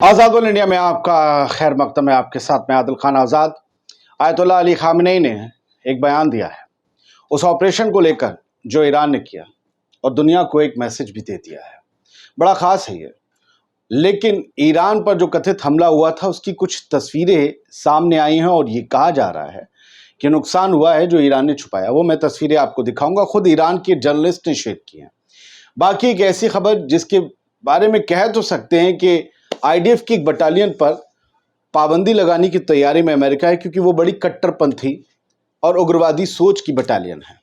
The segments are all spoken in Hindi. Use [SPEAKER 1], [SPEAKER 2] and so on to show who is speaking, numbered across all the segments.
[SPEAKER 1] आज़ाद इंडिया में आपका खैर मकदम है। आपके साथ में आदिल खान आज़ाद। आयतुल्लाह अली खामनेई ने एक बयान दिया है उस ऑपरेशन को लेकर जो ईरान ने किया और दुनिया को एक मैसेज भी दे दिया है। बड़ा ख़ास है ये। लेकिन ईरान पर जो कथित हमला हुआ था उसकी कुछ तस्वीरें सामने आई हैं और ये कहा जा रहा है कि नुकसान हुआ है जो ईरान ने छुपाया। वो मैं तस्वीरें आपको दिखाऊंगा, खुद ईरान के जर्नलिस्ट ने शेयर की हैं। बाकी एक ऐसी खबर जिसके बारे में कह तो सकते हैं कि आईडीएफ की एक बटालियन पर पाबंदी लगाने की तैयारी में अमेरिका है, क्योंकि वो बड़ी कट्टरपंथी और उग्रवादी सोच की बटालियन है।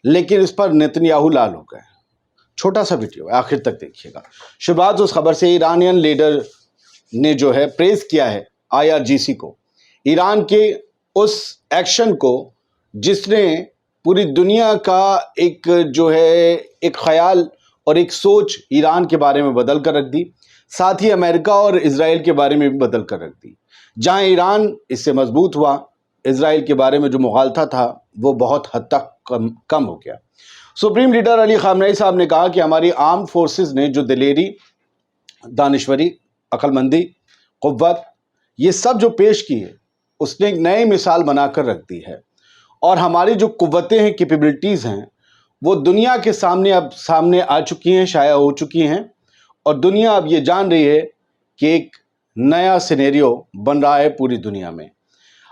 [SPEAKER 1] लेकिन इस पर नेतन्याहू लाल हो गए। छोटा सा वीडियो है, आखिर तक देखिएगा। शुरुआत उस खबर से, ईरानियन लीडर ने जो है प्रेज किया है आईआरजीसी को, ईरान के उस एक्शन को जिसने पूरी दुनिया का एक जो है एक ख्याल और एक सोच ईरान के बारे में बदल कर रख दी, साथ ही अमेरिका और इजराइल के बारे में भी बदल कर रख दी। जहां ईरान इससे मजबूत हुआ, इजराइल के बारे में जो मुखालफत था वो बहुत हद तक कम हो गया। सुप्रीम लीडर अली खामनेई साहब ने कहा कि हमारी आर्म फोर्सेस ने जो दिलेरी, दानिश्वरी, अक्लमंदी, कुव्वत, ये सब जो पेश की है उसने एक नई मिसाल बनाकर रख दी है। और हमारी जो कुव्वतें हैं, कैपेबिलिटीज़ हैं, वो दुनिया के सामने अब सामने आ चुकी हैं, शाया हो चुकी हैं। और दुनिया अब ये जान रही है कि एक नया सिनेरियो बन रहा है पूरी दुनिया में।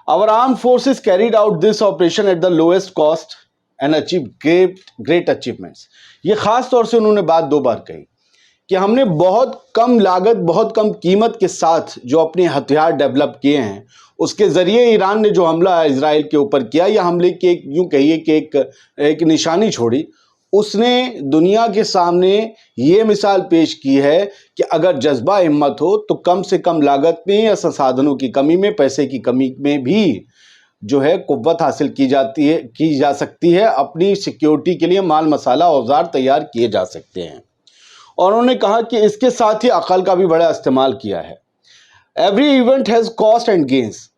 [SPEAKER 1] Our arm forces carried out this operation at the lowest cost and achieve great achievements. ये खास तौर से उन्होंने बात दो बार कही कि हमने बहुत कम लागत, बहुत कम कीमत के साथ जो अपने हथियार डेवलप किए हैं, उसके ज़रिए ईरान ने जो हमला इजराइल के ऊपर किया, या हमले की एक यूँ कहिए कि एक निशानी छोड़ी, उसने दुनिया के सामने ये मिसाल पेश की है कि अगर जज्बा हिम्मत हो तो कम से कम लागत में या संसाधनों की कमी में, पैसे की कमी में भी जो है कुव्वत हासिल की जा सकती है। अपनी सिक्योरिटी के लिए माल मसाला औजार तैयार किए जा सकते हैं। और उन्होंने कहा कि इसके साथ ही अकल का भी बड़ा इस्तेमाल किया है। Every event has cost and gains.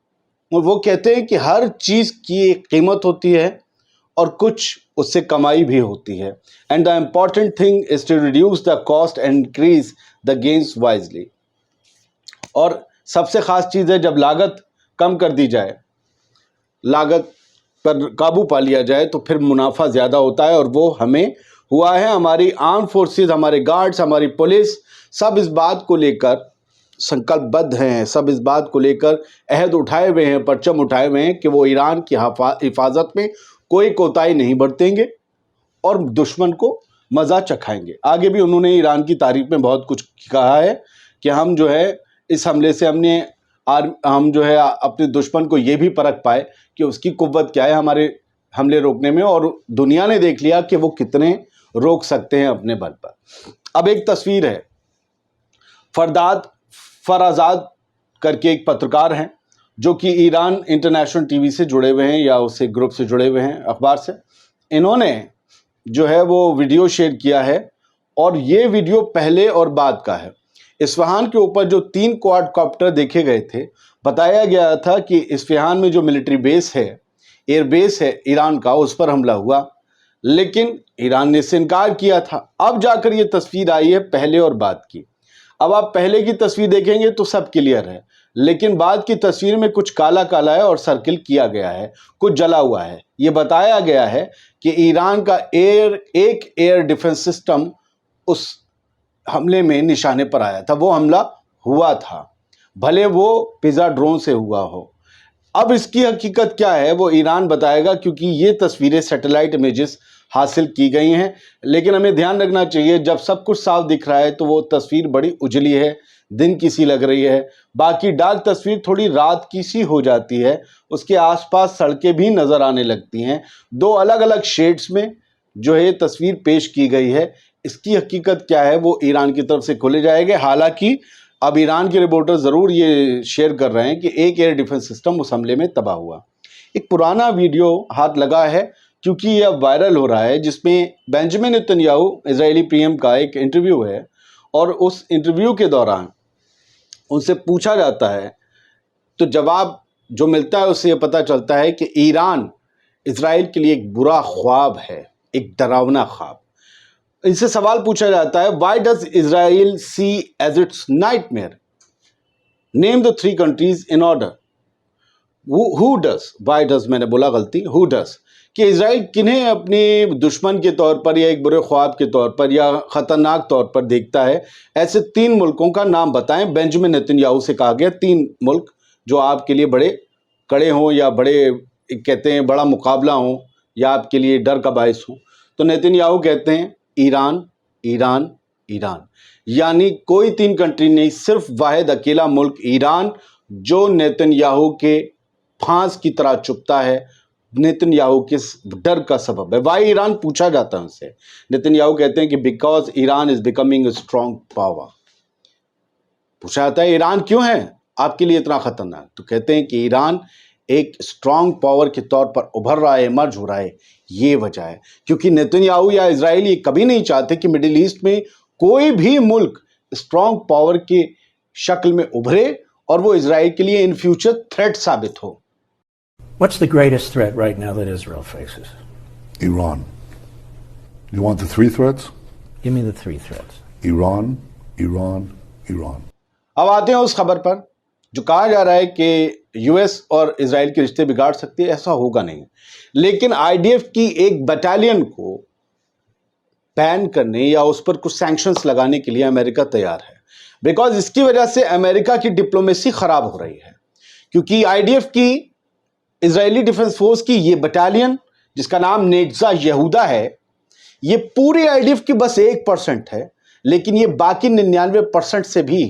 [SPEAKER 1] वो कहते हैं कि हर चीज़ की एक कीमत होती है और कुछ उससे कमाई भी होती है। And the important thing is to reduce the cost and increase the gains wisely. और सबसे ख़ास चीज़ है जब लागत कम कर दी जाए, लागत पर काबू पा लिया जाए, तो फिर मुनाफा ज़्यादा होता है। और वो हमें हुआ है। हमारी आर्म फोर्सेस, हमारे गार्ड्स, हमारी पुलिस, सब इस बात को लेकर संकल्पबद्ध हैं, सब इस बात को लेकर अहद उठाए हुए हैं, परचम उठाए हुए हैं कि वो ईरान की हिफाजत में कोई कोताही नहीं बरतेंगे और दुश्मन को मज़ा चखाएंगे। आगे भी उन्होंने ईरान की तारीफ में बहुत कुछ कहा है कि हम जो है इस हमले से हम जो है अपने दुश्मन को ये भी परख पाए कि उसकी कुव्वत क्या है हमारे हमले रोकने में, और दुनिया ने देख लिया कि वो कितने रोक सकते हैं अपने बल पर। अब एक तस्वीर है, फराजाद करके एक पत्रकार हैं जो कि ईरान इंटरनेशनल टीवी से जुड़े हुए हैं या उससे ग्रुप से जुड़े हुए हैं, अखबार से। इन्होंने जो है वो वीडियो शेयर किया है और ये वीडियो पहले और बाद का है। इस्फहान के ऊपर जो 3 क्वाडकॉप्टर देखे गए थे, बताया गया था कि इस्फहान में जो मिलिट्री बेस है, एयर बेस है ईरान का, उस पर हमला हुआ, लेकिन ईरान ने इससे इनकार किया था। अब जाकर ये तस्वीर आई है पहले और बाद की। अब आप पहले की तस्वीर देखेंगे तो सब क्लियर है, लेकिन बाद की तस्वीर में कुछ काला काला है और सर्किल किया गया है, कुछ जला हुआ है। ये बताया गया है कि ईरान का एक एयर डिफेंस सिस्टम उस हमले में निशाने पर आया था। वो हमला हुआ था, भले वो पिज़्ज़ा ड्रोन से हुआ हो। अब इसकी हकीकत क्या है वो ईरान बताएगा, क्योंकि ये तस्वीरें सैटेलाइट इमेजेस हासिल की गई हैं। लेकिन हमें ध्यान रखना चाहिए, जब सब कुछ साफ दिख रहा है तो वो तस्वीर बड़ी उजली है, दिन की सी लग रही है। बाकी डार्क तस्वीर थोड़ी रात की सी हो जाती है, उसके आसपास सड़कें भी नज़र आने लगती हैं। 2 अलग अलग शेड्स में जो है तस्वीर पेश की गई है। इसकी हकीकत क्या है वो ईरान की तरफ से खोले जाएंगे। हालांकि अब ईरान के रिपोर्टर ज़रूर ये शेयर कर रहे हैं कि एक एयर डिफेंस सिस्टम उस हमले में तबाह हुआ। एक पुराना वीडियो हाथ लगा है, क्योंकि ये अब वायरल हो रहा है, जिसमें बेंजामिन नेतन्याहू इजरायली पीएम का एक इंटरव्यू है। और उस इंटरव्यू के दौरान उनसे पूछा जाता है तो जवाब जो मिलता है उससे ये पता चलता है कि ईरान इजराइल के लिए एक बुरा ख्वाब है, एक डरावना ख्वाब। इनसे सवाल पूछा जाता है, why does Israel see as its nightmare. Name the 3 countries in order. Who does, why does मैंने बोला गलती, हु डज, कि इजराइल किन्हें अपने दुश्मन के तौर पर या एक बुरे ख्वाब के तौर पर या खतरनाक तौर पर देखता है। ऐसे 3 मुल्कों का नाम बताएं। बेंजामिन नेतन्याहू से कहा गया 3 मुल्क जो आपके लिए बड़े कड़े हों या बड़े कहते हैं बड़ा मुकाबला हो या आपके लिए डर का बायस हो। तो नेतन्याहू कहते हैं ईरान, ईरान, ईरान। यानी कोई 3 कंट्री नहीं, सिर्फ वाहिद अकेला मुल्क ईरान जो नेतन्याहू के फांस की तरह चुभता है, नेतन्याहू के डर का सबब है। वाई ईरान पूछा जाता है उनसे। नेतन्याहू कहते हैं कि because Iran is becoming a strong power. पूछा जाता है ईरान क्यों है आपके लिए इतना खतरनाक, तो कहते हैं कि ईरान एक स्ट्रॉन्ग पावर के तौर पर उभर रहा है, इमर्ज हो रहा है। ये वजह है क्योंकि नेतन्याहू या इजराइल ये कभी नहीं चाहते कि मिडिल ईस्ट में कोई भी मुल्क स्ट्रॉन्ग पावर की शक्ल में उभरे और वो इजराइल के लिए इन फ्यूचर थ्रेट साबित हो।
[SPEAKER 2] What's the greatest threat right now that Israel faces?
[SPEAKER 3] Iran. You want the 3 threats?
[SPEAKER 2] Give me the 3 threats.
[SPEAKER 3] Iran, Iran, Iran.
[SPEAKER 1] अब आते हैं उस खबर पर जो कहा जा रहा है कि यूएस और इजराइल के रिश्ते बिगाड़ सकती है। ऐसा होगा नहीं, लेकिन आईडीएफ की एक बटालियन को बैन करने या उस पर कुछ सैंक्शंस लगाने के लिए अमेरिका तैयार है। बिकॉज इसकी वजह से अमेरिका की डिप्लोमेसी खराब हो रही है, क्योंकि आईडीएफ की इजरायली डिफेंस फोर्स की ये बटालियन जिसका नाम नेट्जा यहूदा है, ये पूरी आईडीएफ की बस 1% है, लेकिन ये बाकी 99% से भी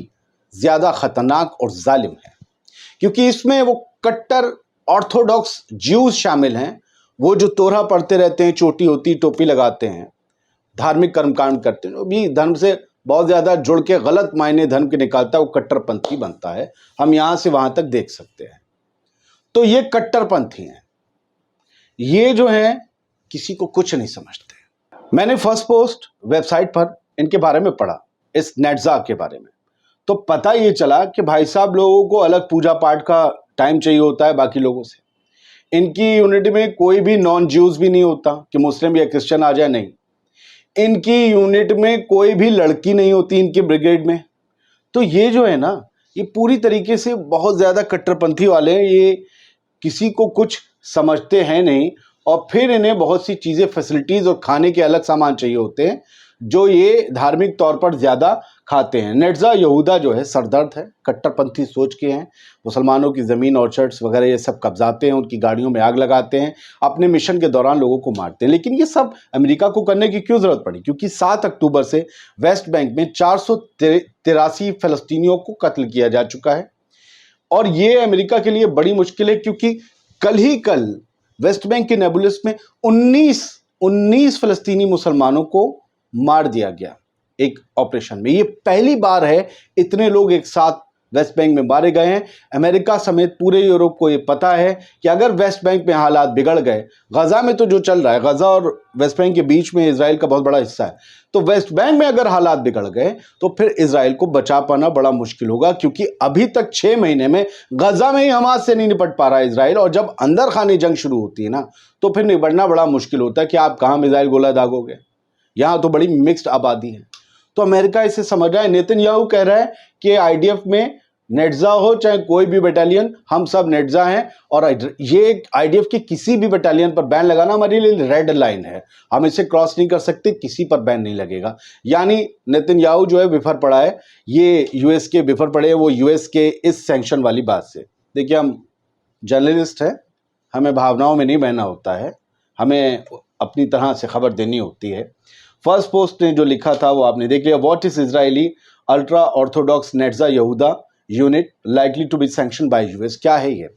[SPEAKER 1] ज्यादा खतरनाक और जालिम है, क्योंकि इसमें वो कट्टर ऑर्थोडॉक्स ज्यूज शामिल हैं, वो जो तोरहा पढ़ते रहते हैं, चोटी होती, टोपी लगाते हैं, धार्मिक कर्मकांड करते हैं, भी धर्म से बहुत ज्यादा जुड़ के गलत मायने धर्म के निकालता है, वो कट्टरपंथी बनता है। हम यहां से वहां तक देख सकते हैं। तो ये कट्टरपंथी हैं, ये जो हैं किसी को कुछ नहीं समझते। मैंने फर्स्ट पोस्ट वेबसाइट पर इनके बारे में पढ़ा, इस नेट्जा के बारे में, तो पता ये चला कि भाई साहब लोगों को अलग पूजा पाठ का टाइम चाहिए होता है बाकी लोगों से। इनकी यूनिट में कोई भी नॉन ज्यूज भी नहीं होता कि मुस्लिम या क्रिश्चियन आ जाए, नहीं। इनकी यूनिट में कोई भी लड़की नहीं होती इनके ब्रिगेड में। तो ये जो है ना, ये पूरी तरीके से बहुत ज़्यादा कट्टरपंथी वाले हैं, ये किसी को कुछ समझते हैं नहीं। और फिर इन्हें बहुत सी चीज़ें, फैसिलिटीज़ और खाने के अलग सामान चाहिए होते हैं जो ये धार्मिक तौर पर ज़्यादा खाते हैं। नेट्जा यहूदा जो है सरदर्द है, कट्टरपंथी सोच के हैं, मुसलमानों की ज़मीन, ऑर्चर्ड्स वगैरह ये सब कब्जाते हैं, उनकी गाड़ियों में आग लगाते हैं, अपने मिशन के दौरान लोगों को मारते हैं। लेकिन ये सब अमेरिका को करने की क्यों ज़रूरत पड़ी? क्योंकि 7 अक्टूबर से वेस्ट बैंक में 483 फ़लस्तीनियों को कत्ल किया जा चुका है। और ये अमेरिका के लिए बड़ी मुश्किल है, क्योंकि कल वेस्ट बैंक के नेबुलस में 19 फ़लस्तीनी मुसलमानों को मार दिया गया एक ऑपरेशन में। ये पहली बार है इतने लोग एक साथ वेस्ट बैंक में मारे गए हैं। अमेरिका समेत पूरे यूरोप को ये पता है कि अगर वेस्ट बैंक में हालात बिगड़ गए, गजा में तो जो चल रहा है, गजा और वेस्ट बैंक के बीच में इजराइल का बहुत बड़ा हिस्सा है, तो वेस्ट बैंक में अगर हालात बिगड़ गए तो फिर इजराइल को बचा पाना बड़ा मुश्किल होगा। क्योंकि अभी तक 6 महीने में गजा में ही हमास से नहीं निपट पा रहा है इजराइल, और जब अंदर खानी जंग शुरू होती है ना, तो फिर निपटना बड़ा मुश्किल होता है कि आप कहाँ मिसाइल गोला दागोगे। यहाँ तो बड़ी मिक्स्ड आबादी है। तो अमेरिका इसे समझ रहा है। नेतन्याहू कह रहा है कि आईडीएफ में नेट्जा हो चाहे कोई भी बटालियन, हम सब नेट्जा हैं, और ये आईडीएफ की किसी भी बटालियन पर बैन लगाना हमारे लिए रेड लाइन है, हम इसे क्रॉस नहीं कर सकते, किसी पर बैन नहीं लगेगा। यानी नेतन्याहू जो है विफर पड़ा है, ये यूएस के विफर पड़े हैं, वो यूएस के इस सैंक्शन वाली बात से। देखिए, हम जर्नलिस्ट हैं, हमें भावनाओं में नहीं बहना होता है, हमें अपनी तरह से खबर देनी होती है। फर्स्ट पोस्ट ने जो लिखा था वो आपने देख लिया। What is Israeli ultra orthodox Netzah Yehuda unit likely to be sanction by US? क्या है ये?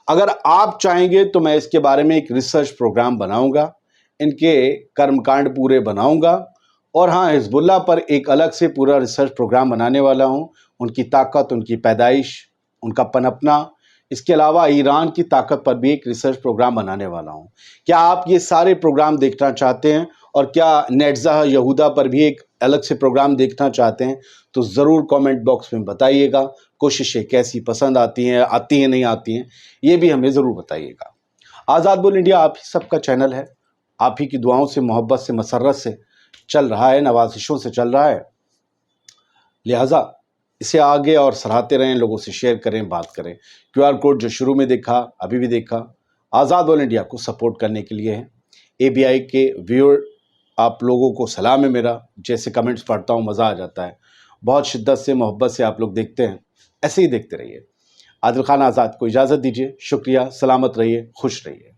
[SPEAKER 1] अगर आप चाहेंगे तो मैं इसके बारे में एक रिसर्च प्रोग्राम बनाऊंगा, इनके कर्मकांड पूरे बनाऊंगा, और हाँ, हिजबुल्ला पर एक अलग से पूरा रिसर्च प्रोग्राम बनाने वाला हूं, उनकी ताकत, उनकी पैदाइश, उनका पनपना। इसके अलावा ईरान की ताकत पर भी एक रिसर्च प्रोग्राम बनाने वाला हूं। क्या आप ये सारे प्रोग्राम देखना चाहते हैं, और क्या नेट्जा यहूदा पर भी एक अलग से प्रोग्राम देखना चाहते हैं, तो ज़रूर कमेंट बॉक्स में बताइएगा। कोशिशें कैसी पसंद आती हैं नहीं आती हैं, ये भी हमें ज़रूर बताइएगा। आज़ाद बोल इंडिया आप ही सबका चैनल है, आप ही की दुआओं से, मोहब्बत से, मसरत से चल रहा है, नवाजिशों से चल रहा है। लिहाजा इसे आगे और सराहते रहें, लोगों से शेयर करें, बात करें। QR कोड जो शुरू में देखा, अभी भी देखा, आज़ाद ऑल इंडिया को सपोर्ट करने के लिए है। ABI के व्यूअर आप लोगों को सलाम है मेरा, जैसे कमेंट्स पढ़ता हूँ मज़ा आ जाता है। बहुत शिद्दत से, मोहब्बत से आप लोग देखते हैं, ऐसे ही देखते रहिए। आदिल खान आज़ाद को इजाज़त दीजिए। शुक्रिया, सलामत रहिए, खुश रहिए।